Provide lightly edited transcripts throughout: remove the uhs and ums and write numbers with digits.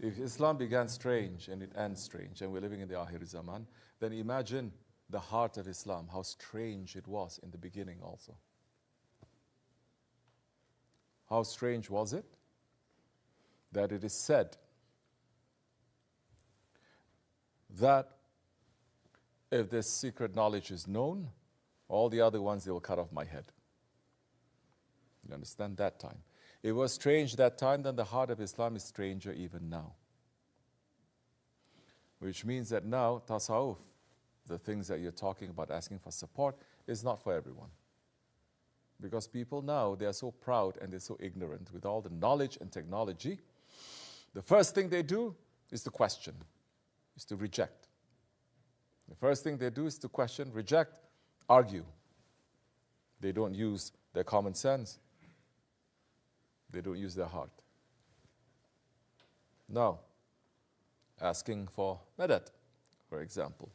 If Islam began strange and it ends strange, and we're living in the Ahir Zaman, then imagine the heart of Islam, how strange it was in the beginning also. How strange was it? That it is said that if this secret knowledge is known, all the other ones, they will cut off my head. You understand? That time. It was strange that time, then the heart of Islam is stranger even now. Which means that now, tasawwuf, the things that you're talking about, asking for support, is not for everyone. Because people now, they are so proud and they're so ignorant with all the knowledge and technology. The first thing they do is to question, is to reject. The first thing they do is to question, reject, argue. They don't use their common sense. They don't use their heart. Now, asking for madad, for example.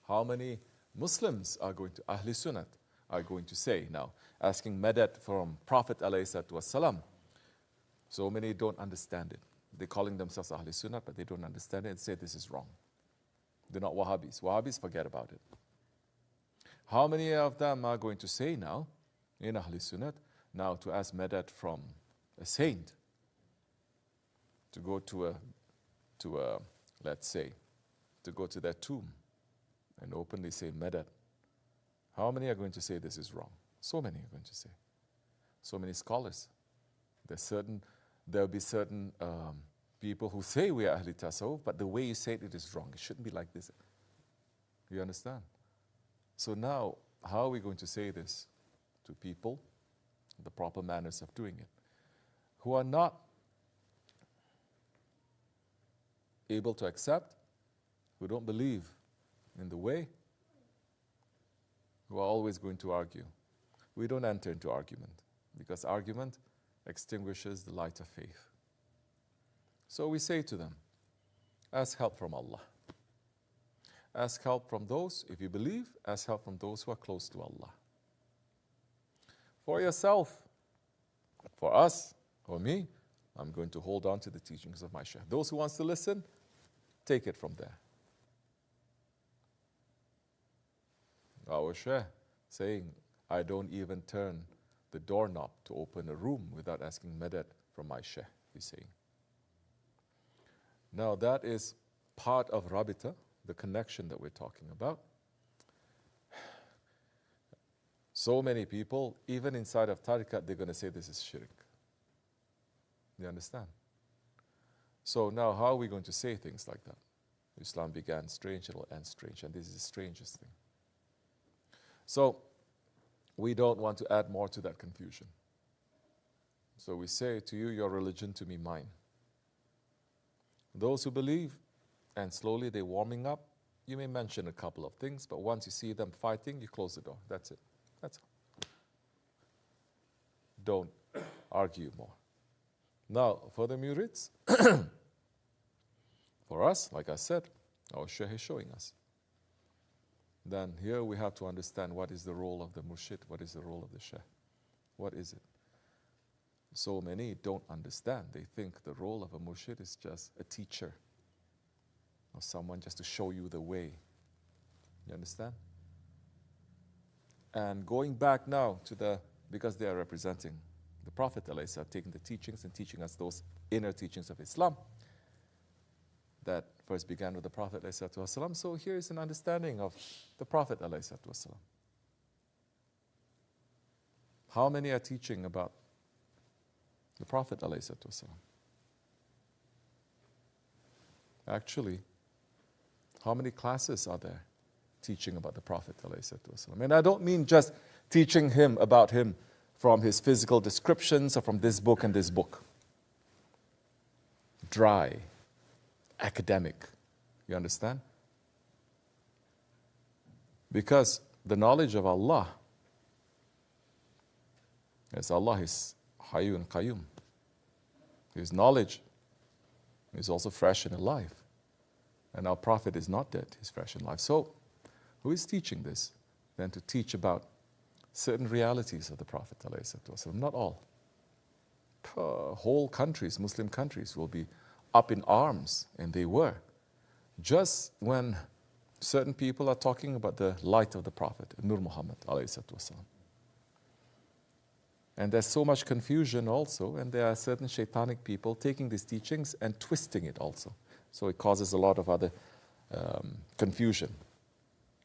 How many Muslims are going to, Ahli Sunnat, are going to say now, asking madad from Prophet ﷺ. So many don't understand it. They're calling themselves Ahli Sunnat, but they don't understand it and say this is wrong. They're not Wahhabis. Wahhabis, forget about it. How many of them are going to say now, in Ahli Sunnat, now to ask madad from a saint, to go to a, let's say, to go to their tomb and openly say madad? How many are going to say this is wrong? So many are going to say. So many scholars. There'll be certain people who say we are Ahli Tasawwuf, but the way you say it is wrong. It shouldn't be like this. You understand? So now, how are we going to say this to people? The proper manners of doing it. Who are not able to accept, who don't believe in the way, who are always going to argue. We don't enter into argument, because argument extinguishes the light of faith. So we say to them, ask help from Allah. Ask help from those, if you believe, ask help from those who are close to Allah. For yourself, for us, or me, I'm going to hold on to the teachings of my Shaykh. Those who wants to listen, take it from there. Our Shaykh saying, I don't even turn the doorknob to open a room without asking madad from my Shaykh, he's saying. Now that is part of Rabita, the connection that we're talking about. So many people, even inside of tariqat, they're going to say this is shirk. You understand? So now how are we going to say things like that? Islam began strange, it will end strange, and this is the strangest thing. So we don't want to add more to that confusion. So we say to you, your religion, to me, mine. Those who believe, and slowly they're warming up, you may mention a couple of things, but once you see them fighting, you close the door. That's it. That's all. Don't argue more. Now, for the murids, for us, like I said, our Shaykh is showing us. Then here we have to understand what is the role of the murshid, what is the role of the Shaykh. What is it? So many don't understand. They think the role of a murshid is just a teacher or someone just to show you the way. You understand? And going back now to because they are representing the Prophet ﷺ, taking the teachings and teaching us those inner teachings of Islam that first began with the Prophet ﷺ. So here is an understanding of the Prophet ﷺ. How many are teaching about the Prophet ﷺ? Actually, how many classes are there teaching about the Prophet ﷺ? And I don't mean just teaching him about him from his physical descriptions or from this book and this book. Dry, academic. You understand? Because the knowledge of Allah, as Allah is Hayyun Qayyum, His knowledge is also fresh and alive. And our Prophet is not dead, he's fresh and alive. So, who is teaching this? Then to teach about certain realities of the Prophet ﷺ. Not all. Whole countries, Muslim countries, will be up in arms, and they were, just when certain people are talking about the light of the Prophet, Nur Muhammad alayhi salatu wasalam. And there's so much confusion also, and there are certain shaitanic people taking these teachings and twisting it also. So it causes a lot of other confusion.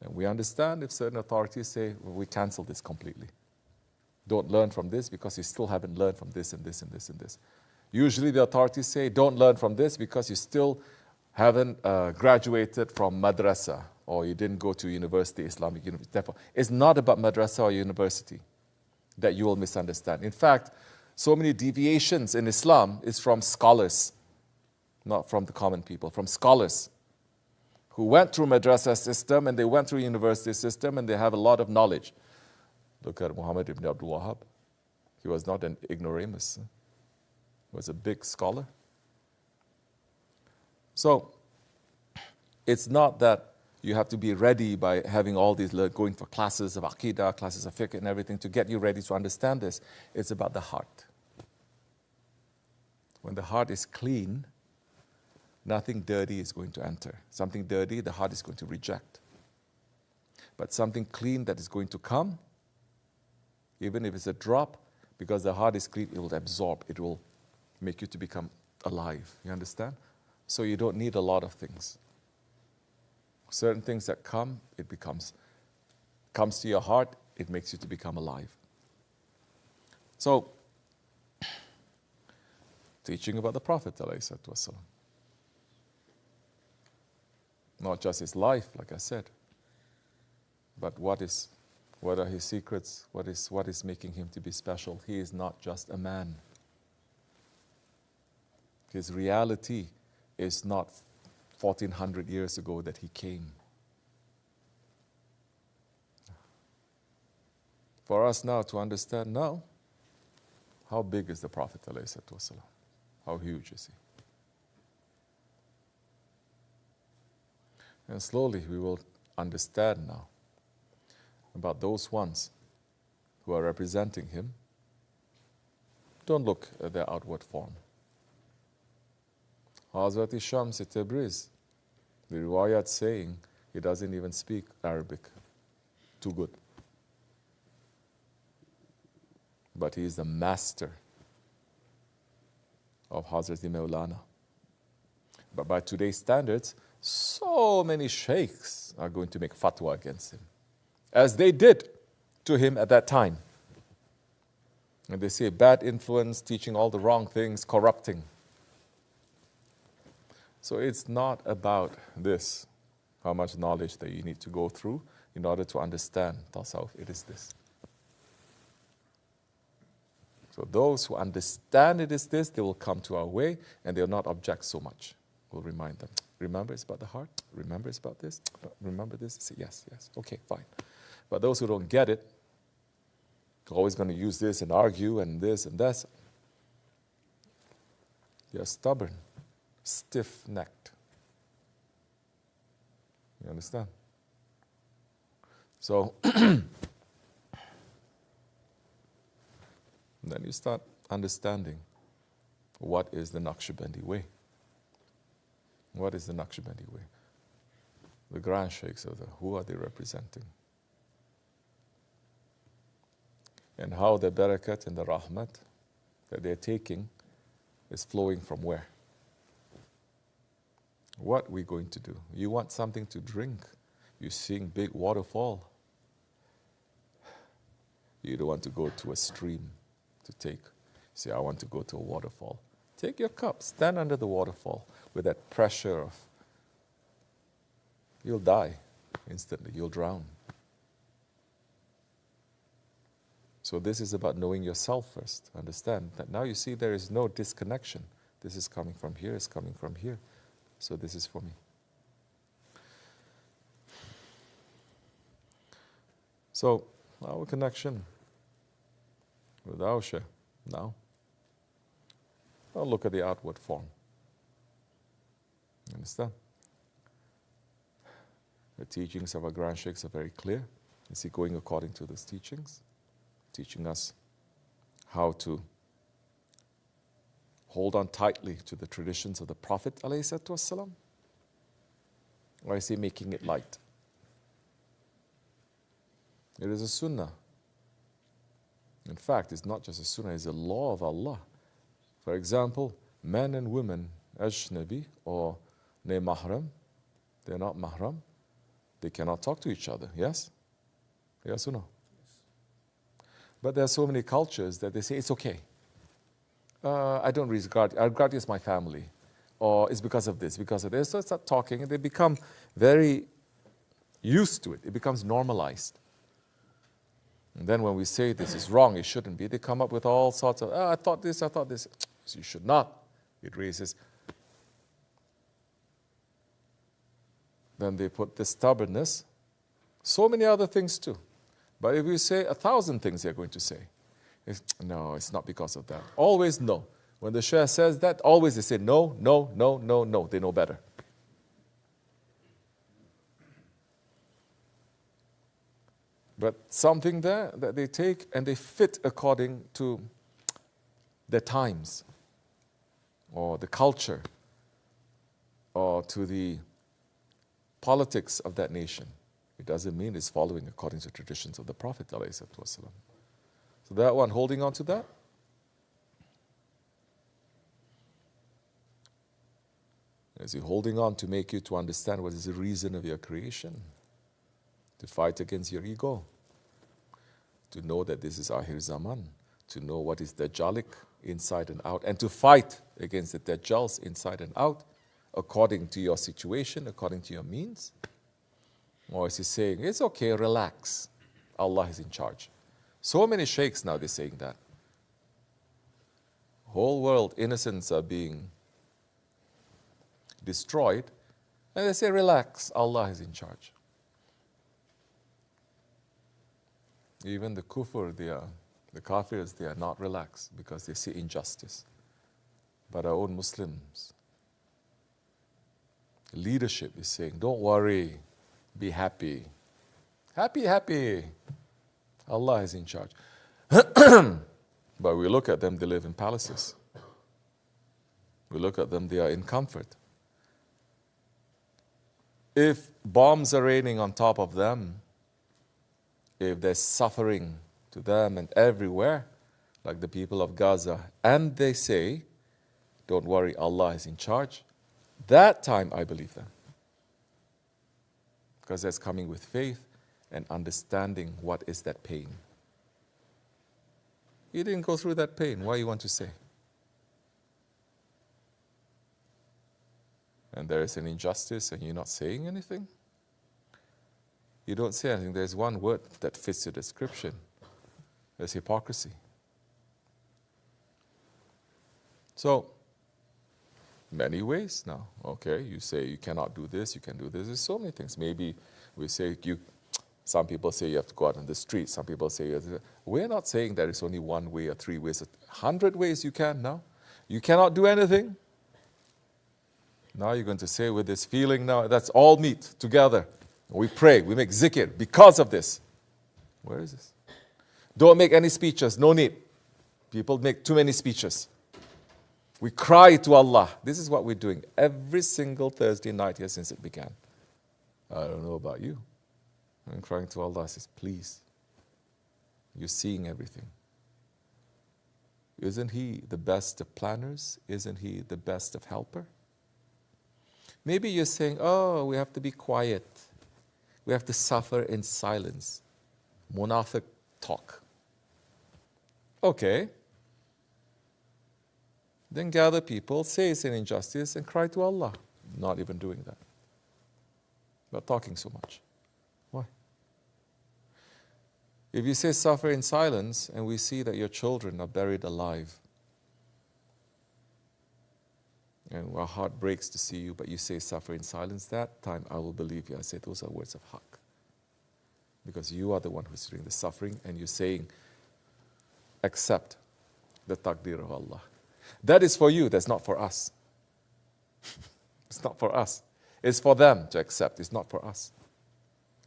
And we understand if certain authorities say, well, we cancel this completely. Don't learn from this because you still haven't learned from this and this and this and this. Usually the authorities say, don't learn from this because you still haven't graduated from madrasa, or you didn't go to university, Islamic university. Therefore, it's not about madrasa or university that you will misunderstand. In fact, so many deviations in Islam is from scholars, not from the common people, from scholars who went through madrasa system and they went through university system and they have a lot of knowledge. Look at Muhammad ibn Abdul Wahhab. He was not an ignoramus. He was a big scholar. So, it's not that you have to be ready by having all these, going for classes of Aqidah, classes of fiqh and everything to get you ready to understand this. It's about the heart. When the heart is clean, nothing dirty is going to enter. Something dirty, the heart is going to reject. But something clean that is going to come, even if it's a drop, because the heart is clean, it will absorb. It will make you to become alive. You understand? So you don't need a lot of things. Certain things that come, it comes to your heart, it makes you to become alive. So, teaching about the Prophet ﷺ. Not just his life, like I said, but what are his secrets? What is making him to be special? He is not just a man. His reality is not 1400 years ago that he came. For us now to understand now, how big is the Prophet ﷺ? How huge is he? And slowly we will understand now about those ones who are representing him. Don't look at their outward form. Hazrat Shams Tabriz, the riwayat saying he doesn't even speak Arabic too good. But he is the master of Hazrat Maulana. But by today's standards, so many sheikhs are going to make fatwa against him, as they did to him at that time. And they say bad influence, teaching all the wrong things, corrupting. So it's not about this, how much knowledge that you need to go through in order to understand tasawwuf. It is this. So those who understand it is this, they will come to our way and they will not object so much. We'll remind them. Remember it's about the heart? Remember it's about this? Remember this? Say, yes, yes. Okay, fine. But those who don't get it, they're always going to use this and argue and this and that. They're stubborn, stiff-necked. You understand? So, then you start understanding what is the Naqshbandi way. What is the Naqshbandi way? The Grand Sheikhs of who are they representing? And how the barakat and the rahmat that they're taking is flowing from where? What are we going to do? You want something to drink. You're seeing big waterfall. You don't want to go to a stream to take. Say, I want to go to a waterfall. Take your cup, stand under the waterfall with that pressure of, you'll die instantly, you'll drown. So this is about knowing yourself first. Understand that now you see there is no disconnection. This is coming from here, it's coming from here. So this is for me. So our connection with our Shaykh now. Don't look at the outward form. You understand? The teachings of our Grand Sheikhs are very clear. Is he going according to those teachings? Teaching us how to hold on tightly to the traditions of the Prophet ﷺ? Or is he making it light? It is a sunnah. In fact, it's not just a sunnah, it's a law of Allah. For example, men and women, ajnabi or ne mahram, they're not mahram, they cannot talk to each other, yes? Yes or no? But there are so many cultures that they say it's okay. I don't regard you as my family. Or it's because of this, because of this. So they start talking and they become very used to it. It becomes normalized. And then when we say this is wrong, it shouldn't be, they come up with all sorts of, I thought this. So you should not. It raises. Then they put the stubbornness. So many other things too. But if you say 1,000 things they're going to say, no, it's not because of that. Always no. When the Shia says that, always they say no. They know better. But something there that they take and they fit according to the times or the culture or to the politics of that nation. It doesn't mean it's following according to traditions of the Prophet ﷺ. So that one, holding on to that. Is he holding on to make you to understand what is the reason of your creation? To fight against your ego. To know that this is Ahir Zaman. To know what is Dajjalic inside and out. And to fight against the Dajjals inside and out according to your situation, according to your means. Or is he saying, it's okay, relax. Allah is in charge. So many sheikhs now, they're saying that. Whole world innocents are being destroyed. And they say, relax, Allah is in charge. Even the kufr, the kafirs, they are not relaxed because they see injustice. But our own Muslims, leadership is saying, don't worry, be happy. Happy. Allah is in charge. But we look at them, they live in palaces. We look at them, they are in comfort. If bombs are raining on top of them, if there's suffering to them and everywhere, like the people of Gaza, and they say, don't worry, Allah is in charge, that time I believe them. Because that's coming with faith and understanding what is that pain. You didn't go through that pain, why you want to say? And there is an injustice and you're not saying anything? You don't say anything. There's one word that fits the description. There's hypocrisy. So, many ways now. Okay, you say you cannot do this, you can do this. There's so many things. Maybe we say some people say you have to go out on the street. Some people say you have to. We're not saying there is only one way or 3 ways. 100 ways you can now. You cannot do anything. Now you're going to say with this feeling now, that's all meet together. We pray, we make zikr because of this. Where is this? Don't make any speeches, no need. People make too many speeches. We cry to Allah. This is what we're doing every single Thursday night here since it began. I don't know about you. I'm crying to Allah. I says, please. You're seeing everything. Isn't He the best of planners? Isn't He the best of helper? Maybe you're saying, oh, we have to be quiet. We have to suffer in silence. Munafiq talk. Okay. Then gather people, say it's an injustice, and cry to Allah. Not even doing that. But talking so much. Why? If you say suffer in silence, and we see that your children are buried alive, and our heart breaks to see you, but you say suffer in silence, that time I will believe you. I say those are words of haqq. Because you are the one who's doing the suffering, and you're saying, accept the taqdeer of Allah. That is for you, that's not for us. It's not for us. It's for them to accept, it's not for us.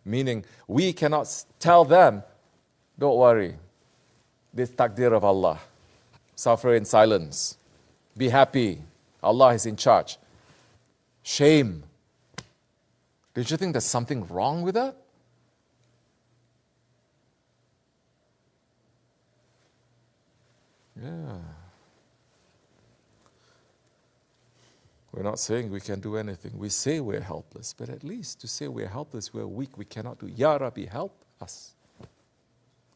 Meaning, we cannot tell them, don't worry, this taqdeer of Allah, suffer in silence. Be happy. Allah is in charge. Shame. Don't you think there's something wrong with that? Yeah. We're not saying we can do anything. We say we're helpless, but at least to say we're helpless, we're weak, we cannot do. Ya Rabbi, help us.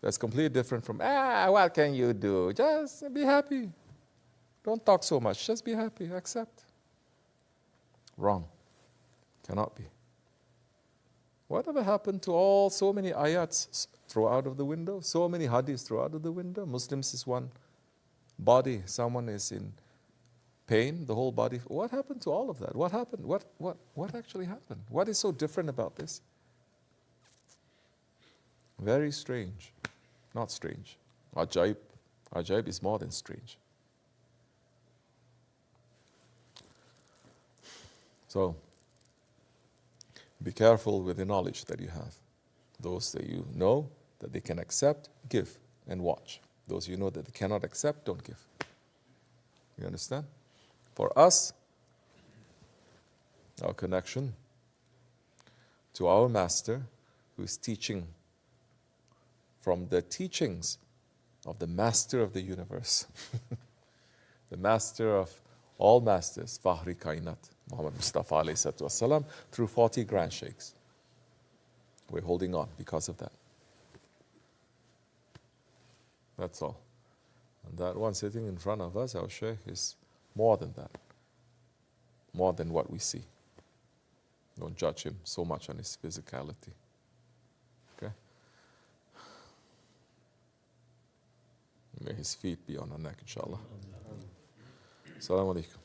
That's completely different from, what can you do? Just be happy. Don't talk so much. Just be happy. Accept. Wrong. Cannot be. Whatever happened to so many ayats throw out of the window? So many hadiths throw out of the window? Muslims is one body. Someone is in pain, the whole body. What happened to all of that? What happened? What actually happened? What is so different about this? Very strange. Not strange. Ajaib. Ajaib is more than strange. So, be careful with the knowledge that you have. Those that you know that they can accept, give and watch. Those you know that they cannot accept, don't give. You understand? For us, our connection to our Master, who is teaching from the teachings of the Master of the universe, the Master of all Masters, Fahri Kainat, Muhammad Mustafa alayhi salatu wasalam, through 40 grand sheikhs. We're holding on because of that. That's all. And that one sitting in front of us, our sheikh, is more than that. More than what we see. Don't judge him so much on his physicality. Okay? May his feet be on our neck, inshallah. Assalamu alaikum.